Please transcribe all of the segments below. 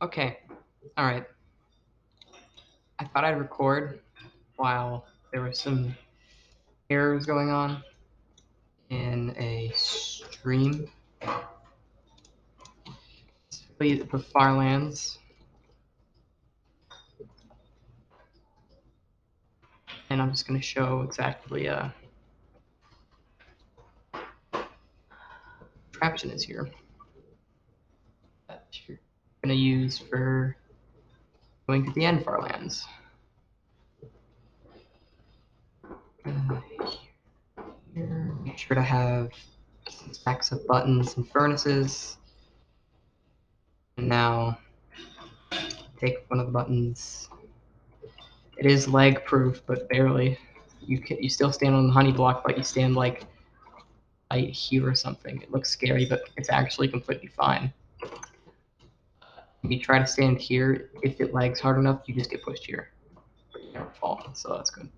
Okay, all right. I thought I'd record while there was some errors going on in a stream. Specifically the Farlands. And I'm just going to show exactly contraption is here that you're going to use for going to the end Farlands. Here, make sure to have some stacks of buttons and furnaces. And now take one of the buttons. It is lag proof, but barely. You still stand on the honey block, but you stand like right here or something. It looks scary, but it's actually completely fine. If you try to stand here, if it lags hard enough, you just get pushed here. But you never fall, so that's good.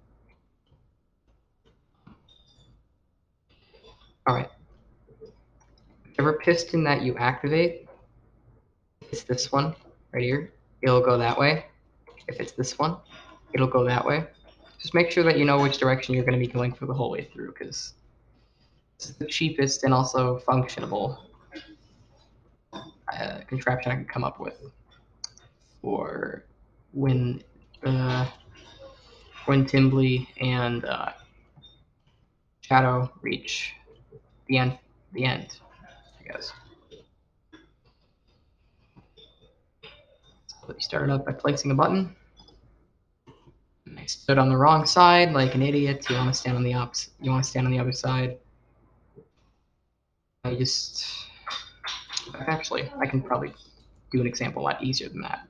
All right. Whichever piston that you activate, if it's this one right here, it'll go that way. If it's this one, it'll go that way. Just make sure that you know which direction you're going to be going for the whole way through, because it's the cheapest and also functionable contraption I can come up with for when Timbly and Shadow reach the end, I guess. So you start it up by placing a button. I stood on the wrong side like an idiot. You want to stand on the opposite. You want to stand on the other side. I just actually I can probably do an example a lot easier than that.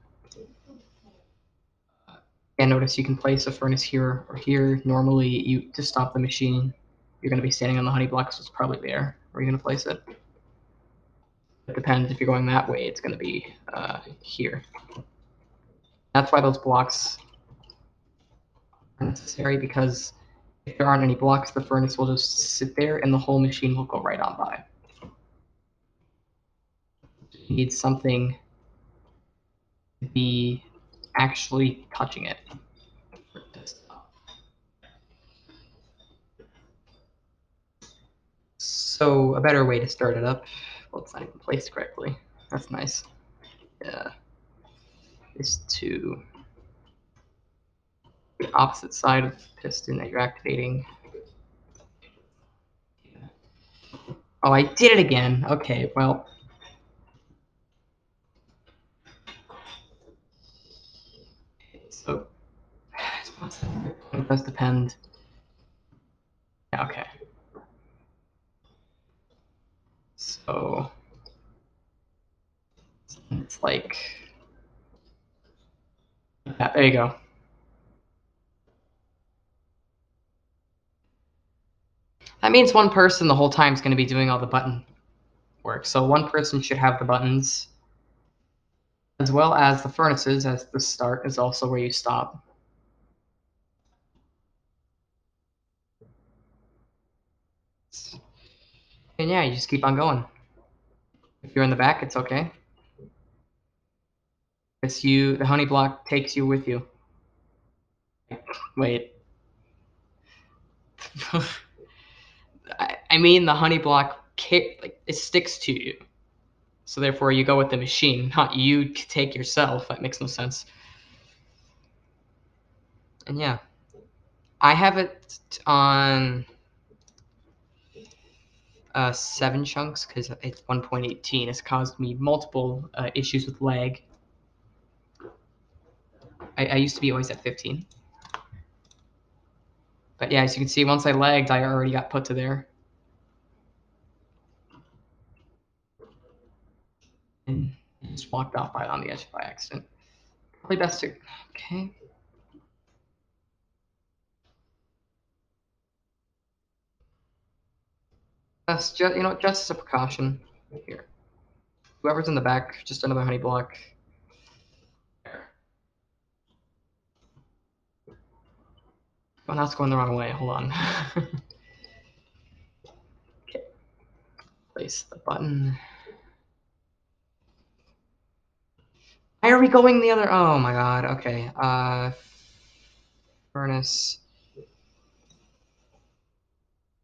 And notice you can place a furnace here or here. Normally, you to stop the machine, you're going to be standing on the honey block, so it's probably there where you're going to place it. It depends. If you're going that way, it's going to be here. That's why those blocks are necessary, because if there aren't any blocks, the furnace will just sit there and the whole machine will go right on by. You need something to be actually touching it. So a better way to start it up, well, it's not even placed correctly. That's nice. Is to the opposite side of the piston that you're activating. Oh, I did it again. Okay, well. So it does depend. Yeah, okay. So it's like, yeah, there you go. That means one person the whole time is going to be doing all the button work. So one person should have the buttons, as well as the furnaces, as the start is also where you stop. And yeah, you just keep on going. If you're in the back, it's okay. The honey block takes you with you. Wait. I mean, the honey block, like, it sticks to you. So therefore, you go with the machine, not you take yourself. That makes no sense. And yeah, I have it on 7 chunks because it's 1.18. It's caused me multiple issues with lag. I used to be always at 15. But yeah, as you can see, once I lagged, I already got put to there. And just walked off on the edge by accident. Probably best to, okay. That's just, just as a precaution here. Whoever's in the back, just another honey block. Oh, now it's going the wrong way. Hold on. Okay. Place the button. Why are we going the other? Oh my god. Okay. Furnace.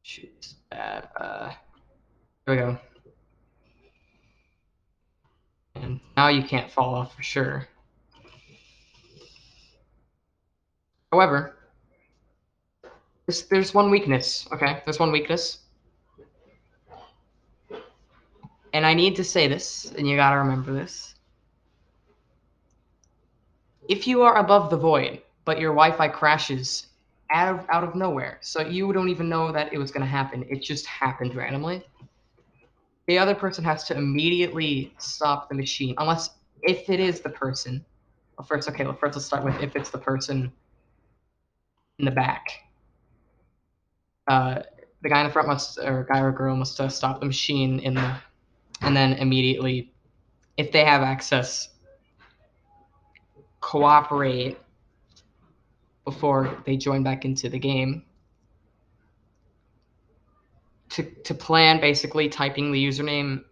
Shoot. Here we go. And now you can't fall off for sure. However, there's one weakness. Okay, there's one weakness. And I need to say this, and you gotta remember this. If you are above the void, but your Wi-Fi crashes out of nowhere, so you don't even know that it was gonna happen, it just happened randomly, the other person has to immediately stop the machine, unless if it is the person. Well, first let's start with if it's the person in the back. The guy in the front must, or guy or girl must stop the machine and then immediately, if they have access, cooperate before they join back into the game. To plan basically typing the username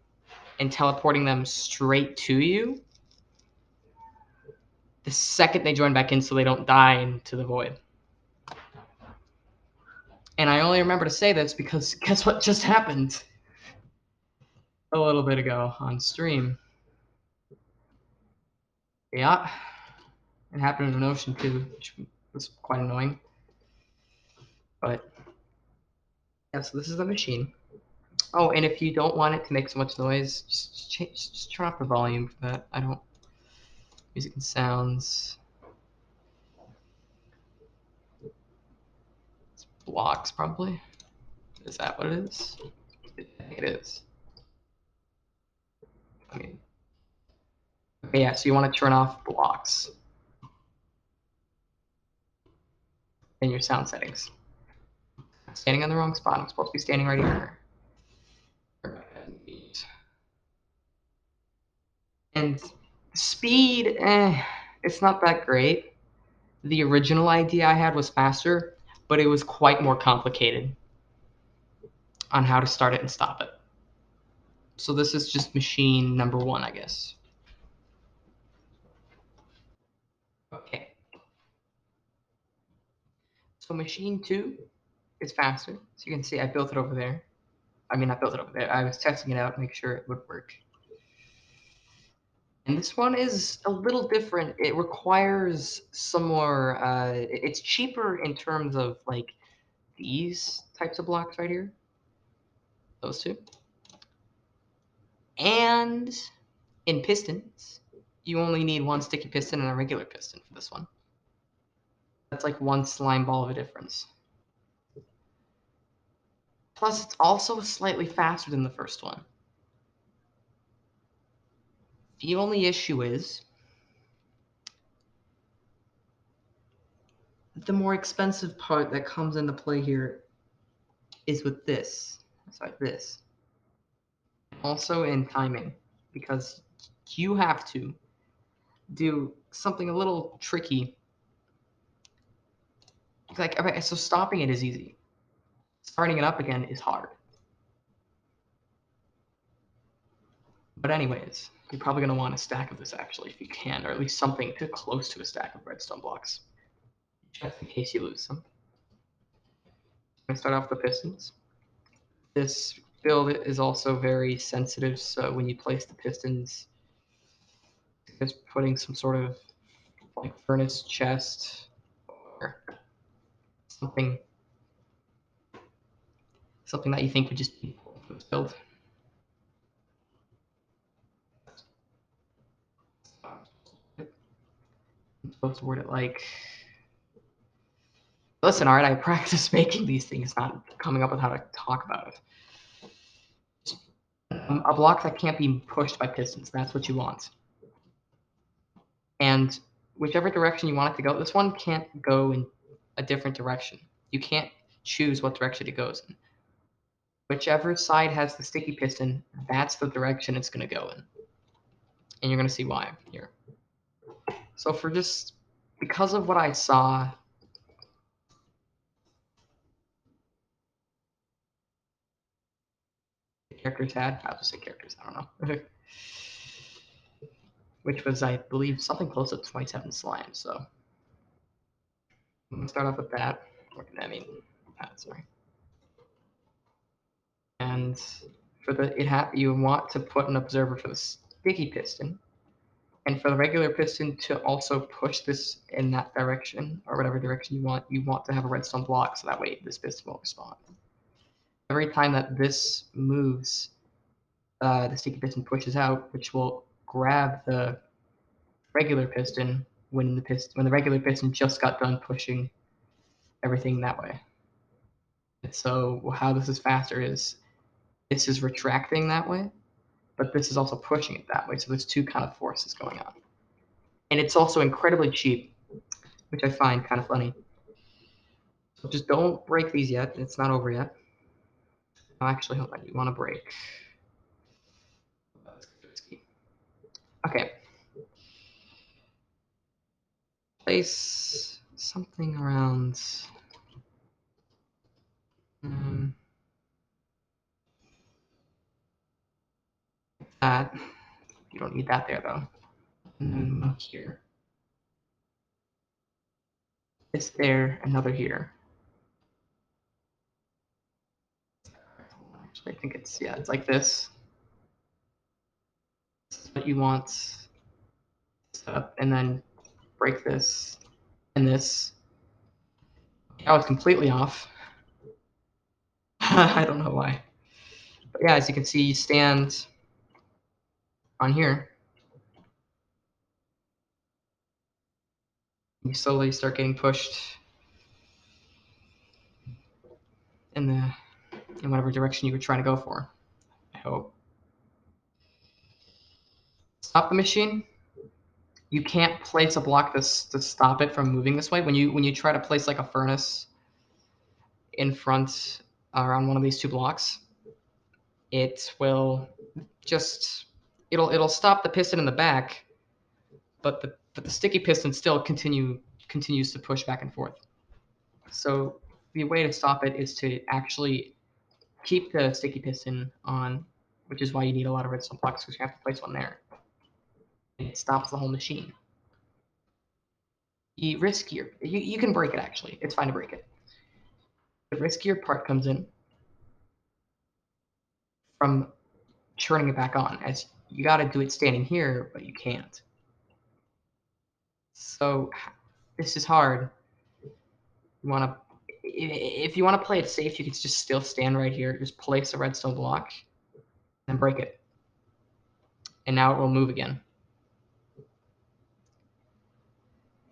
and teleporting them straight to you the second they join back in so they don't die into the void. And I only remember to say this because guess what just happened a little bit ago on stream. Yeah, it happened in an ocean too, which was quite annoying. But yeah, so this is the machine. Oh, and if you don't want it to make so much noise, just turn off the volume for that. I don't. Music and sounds. It's blocks probably. Is that what it is? It is. I mean, okay, yeah. So you want to turn off blocks in your sound settings. I'm standing on the wrong spot. I'm supposed to be standing right here. And speed, it's not that great. The original idea I had was faster, but it was quite more complicated on how to start it and stop it. So this is just machine number 1, I guess. Okay. So machine 2 is faster. So you can see I built it over there. I mean, I built it over there. I was testing it out to make sure it would work. And this one is a little different. It requires some more, it's cheaper in terms of like these types of blocks right here. Those two. And in pistons, you only need one sticky piston and a regular piston for this one. That's like one slime ball of a difference. Plus, it's also slightly faster than the first one. The only issue is the more expensive part that comes into play here is with this. Sorry, this. Also in timing, because you have to do something a little tricky. Like, okay, so stopping it is easy. Starting it up again is hard. But anyways, you're probably going to want a stack of this actually, if you can, or at least something close to a stack of redstone blocks, just in case you lose them. I'm going to start off with the pistons. This build is also very sensitive, so when you place the pistons, just putting some sort of like furnace chest or something that you think would just be cool for this build. I'm supposed to word it like, listen, Art, I practice making these things, not coming up with how to talk about it. A block that can't be pushed by pistons, that's what you want. And whichever direction you want it to go, this one can't go in a different direction. You can't choose what direction it goes in. Whichever side has the sticky piston, that's the direction it's going to go in. And you're going to see why here. So for just, because of what I saw, the characters had, I was just say characters, I don't know. which was, I believe, something close to 27 slime. So I'm gonna start off with that. I mean, sorry. And for the you want to put an observer for the sticky piston, and for the regular piston to also push this in that direction or whatever direction you want. You want to have a redstone block so that way this piston will respond. Every time that this moves, the sticky piston pushes out, which will grab the regular piston when the regular piston just got done pushing everything that way. And so how this is faster is this is retracting that way, but this is also pushing it that way. So there's two kind of forces going on. And it's also incredibly cheap, which I find kind of funny. So just don't break these yet. It's not over yet. Actually, hold on. You want to break. Okay. Place something around. That. You don't need that there, though. And then here. This there, another here. Actually, I think it's, yeah, it's like this. This is what you want to set up, and then break this and this. I was completely off. I don't know why. But yeah, as you can see, you stand on here. You slowly start getting pushed in whatever direction you were trying to go for. I hope. Stop the machine. You can't place a block to stop it from moving this way. When you try to place like a furnace in front around one of these two blocks, it will just it'll stop the piston in the back, but the sticky piston still continues to push back and forth. So the way to stop it is to actually keep the sticky piston on, which is why you need a lot of redstone blocks because you have to place one there. And it stops the whole machine. The riskier, you can break it actually. It's fine to break it. The riskier part comes in from turning it back on, as you got to do it standing here, but you can't. So this is hard. You want to, if you want to play it safe, you can just still stand right here. Just place a redstone block and break it, and now it will move again.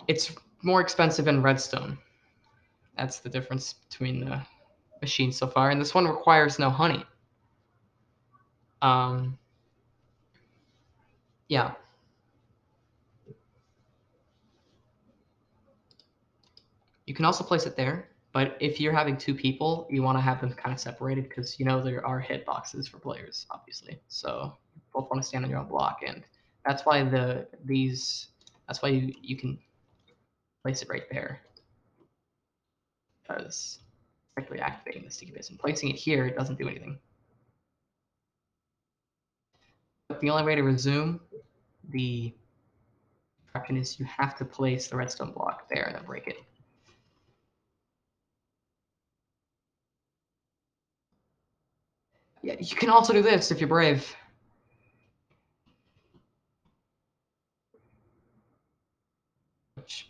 It's more expensive in redstone. That's the difference between the machines so far, and this one requires no honey. Yeah. You can also place it there, but if you're having two people, you want to have them kind of separated because there are hitboxes for players, obviously. So you both want to stand on your own block, and that's why that's why you can place it right there, because it's actually activating the sticky piston. Placing it here, it doesn't do anything. But the only way to resume the instruction is you have to place the redstone block there and then break it. Yeah, you can also do this if you're brave. Which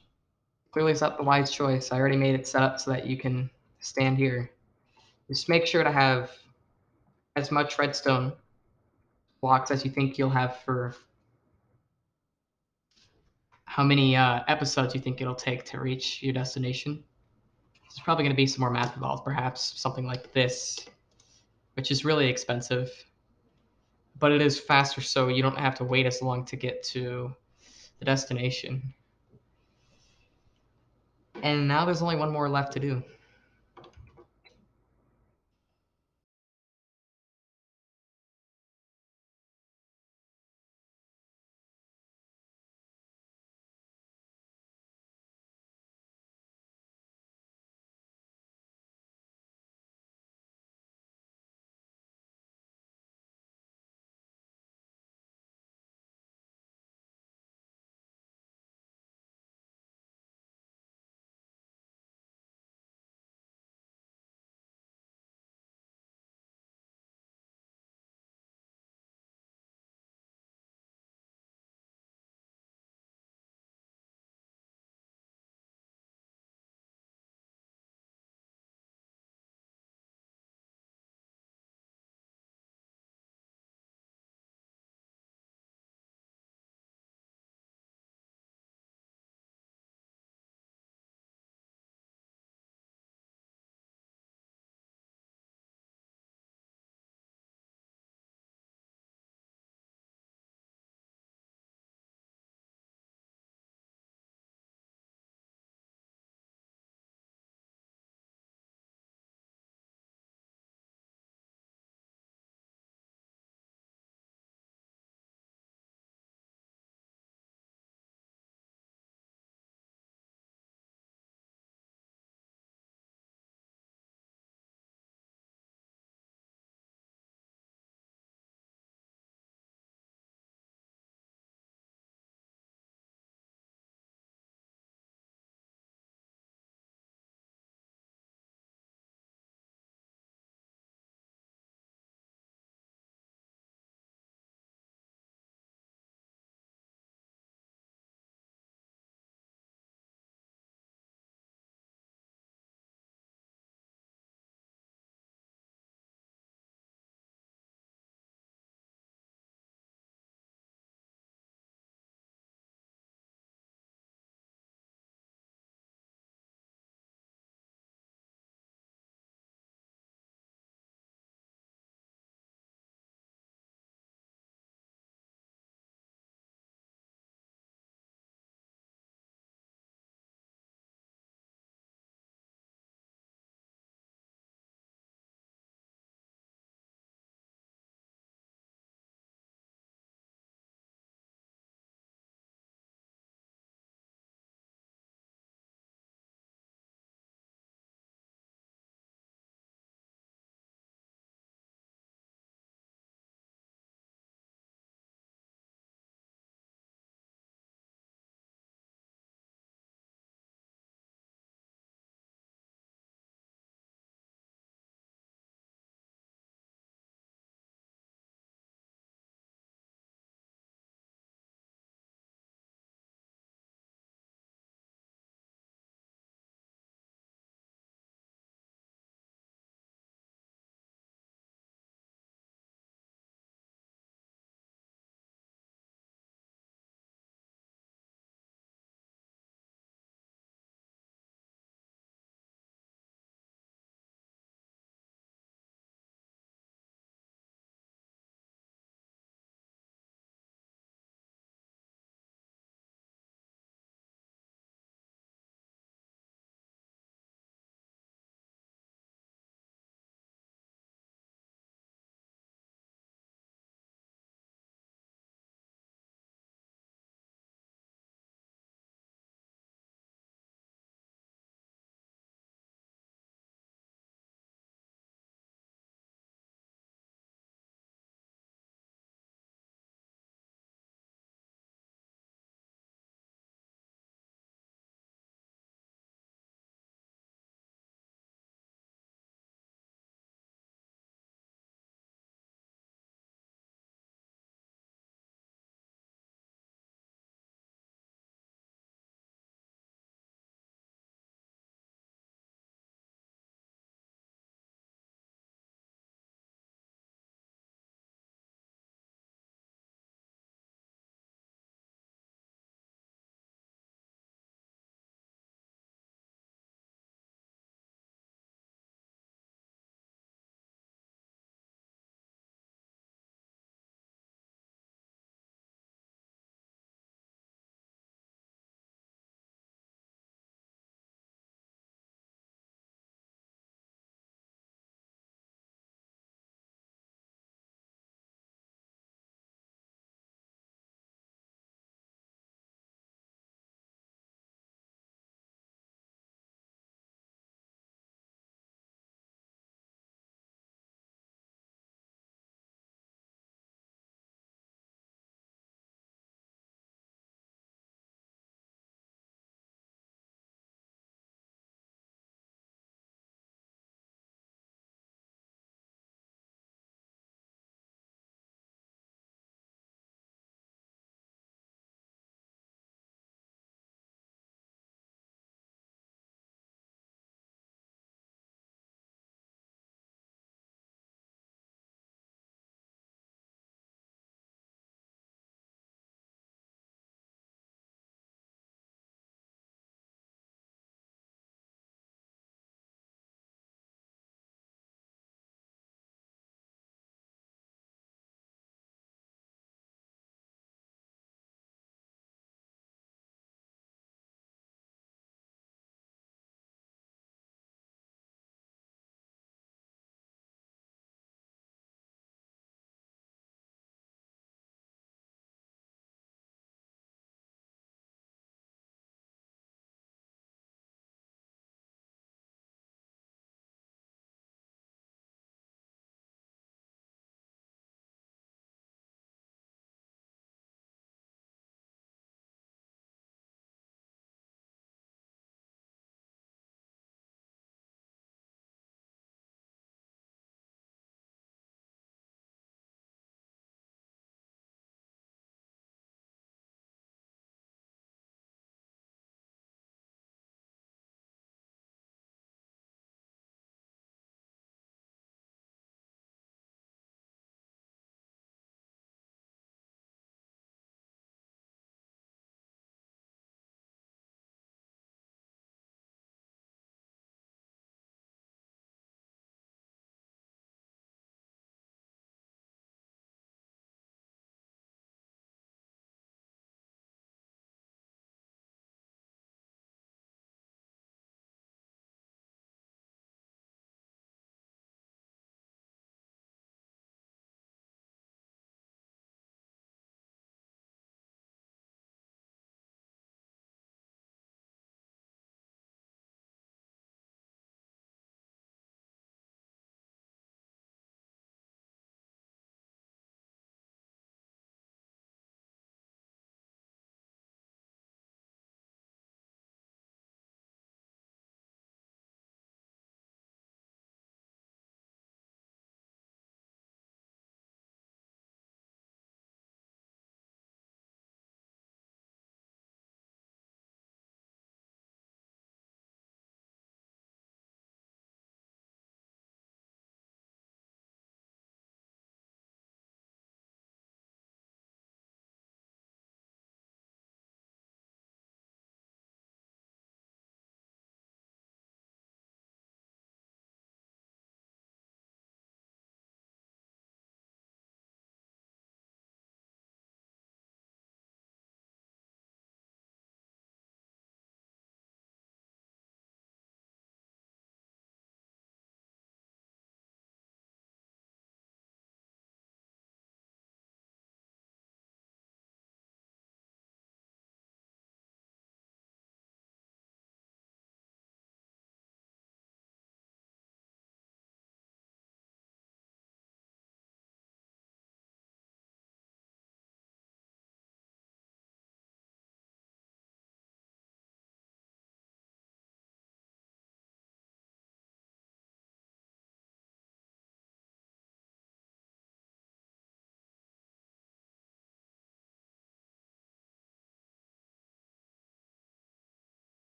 clearly is not the wise choice. I already made it set up so that you can stand here. Just make sure to have as much redstone blocks as you think you'll have for how many episodes you think it'll take to reach your destination. There's probably going to be some more math involved, perhaps something like this, which is really expensive. But it is faster, so you don't have to wait as long to get to the destination. And now there's only one more left to do.